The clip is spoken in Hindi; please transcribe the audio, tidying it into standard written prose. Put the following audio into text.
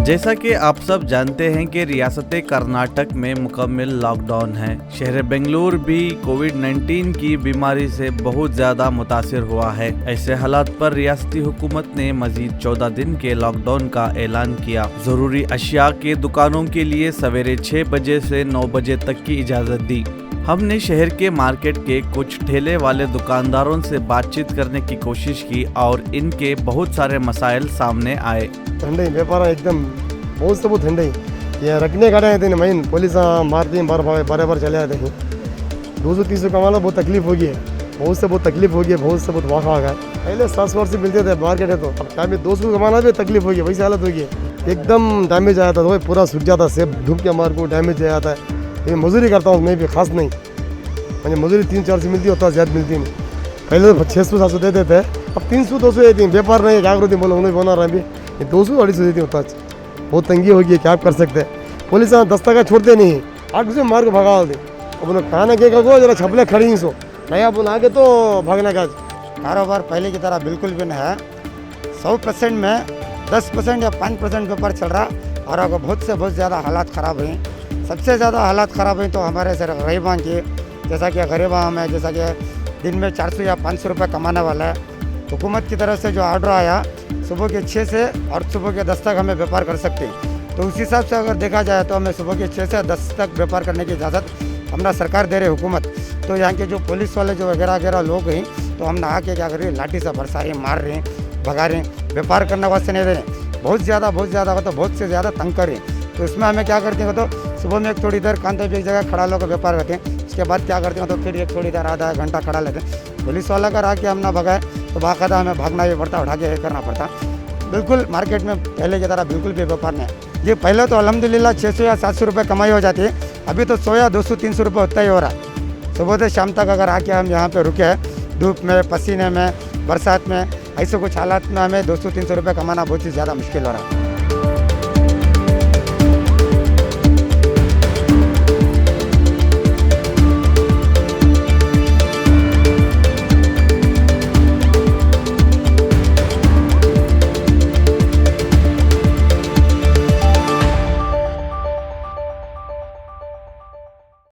जैसा कि आप सब जानते हैं कि रियासत कर्नाटक में मुकम्मल लॉकडाउन है। शहर बेंगलुरु भी कोविड-19 की बीमारी से बहुत ज़्यादा मुतासिर हुआ है। ऐसे हालात पर रियासती हुकूमत ने मजीद 14 दिन के लॉकडाउन का ऐलान किया। जरूरी अशिया के दुकानों के लिए सवेरे 6 बजे से 9 बजे तक की इजाज़त दी। हमने शहर के मार्केट के कुछ ठेले वाले दुकानदारों से बातचीत करने की कोशिश की और इनके बहुत सारे मसाइल सामने आए। ठंडे व्यापार एकदम बहुत से बहुत ठंडे ये रखने का थे मैं पुलिस मारती हैं बार बार चले आते हैं 200-300 कमाना बहुत तकलीफ होगी है। बहुत से बहुत तकलीफ होगी है, बहुत से बहुत वाक़ा आ गया। पहले 700 से मिलते थे मार्केट है तो अब टाइम में 200 कमाना भी तकलीफ होगी, वैसी हालत होगी है। एकदम डैमेज आया था तो पूरा सूख जाता, सेब धूप के मार को डैमेज आ जाता है। ये मजदूरी करता हूँ मैं भी खास नहीं, मुझे मजदूरी 3-4 से मिलती होता, ज़्यादा मिलती नहीं। पहले तो 600-700 देते थे, अब 300-200 देती हैं। व्यापार नहीं क्या करो बोलो उन्हें बना रहा है ये 200-250 देती होता। बहुत तंगी होगी है, क्या आप कर सकते हैं। पुलिस दस्तका छोड़ते नहीं, आग से मार को भगा दे। अब उन्हें खाना के को जरा छपले खड़ी ही सो नया बुला के तो भागने का। कारोबार पहले की तरह बिल्कुल भी नहीं है। 100% में 10% या 5% व्यापार चल रहा और अब बहुत से बहुत ज़्यादा हालात ख़राब हुई। सबसे ज़्यादा हालात ख़राब हुई तो हमारे सर गरीबां की, जैसा कि गरीबा हमें जैसा कि दिन में 400 या 500 रुपये कमाने वाला है। हुकूमत की तरफ से जो ऑर्डर आया सुबह के 6 से और सुबह के 10 तक हमें व्यापार कर सकते हैं, तो उस हिसाब से अगर देखा जाए तो हमें सुबह के 6 से 10 तक व्यापार करने की इजाज़त हमारा सरकार दे रही हुकूमत। तो यहाँ के जो पुलिस वाले जो वगैरह लोग हैं तो हमने आके क्या कर रहे हैं, लाठी से बरसा रहे हैं, मार रहे हैं, भगा रहे हैं, व्यापार करने वास्ते नहीं दे रहे हैं। बहुत ज़्यादा तो बहुत से ज़्यादा तंग कर रहे हैं। तो इसमें हमें क्या करते हैं तो सुबह में एक थोड़ी देर कांते भी एक जगह खड़ा लोग व्यापार करते हैं, उसके बाद क्या करते हैं तो फिर एक थोड़ी देर आधा घंटा खड़ा लेते हैं। पुलिस वाला अगर आके हम ना भगाए तो बाकायदा हमें भागना भी पड़ता, उठा के करना पड़ता। बिल्कुल मार्केट में पहले की तरह बिल्कुल भी व्यापार नहीं है। ये पहले तो अल्हम्दुलिल्लाह 600 या 700 रुपये कमाई हो जाती है, अभी तो 100 या 200-300 रुपये होता ही हो रहा है। सुबह से शाम तक अगर आके हम यहाँ पे रुके हैं धूप में, पसीने में, बरसात में, ऐसे कुछ हालात में हमें 200-300 रुपये कमाना बहुत ही ज़्यादा मुश्किल हो रहा है।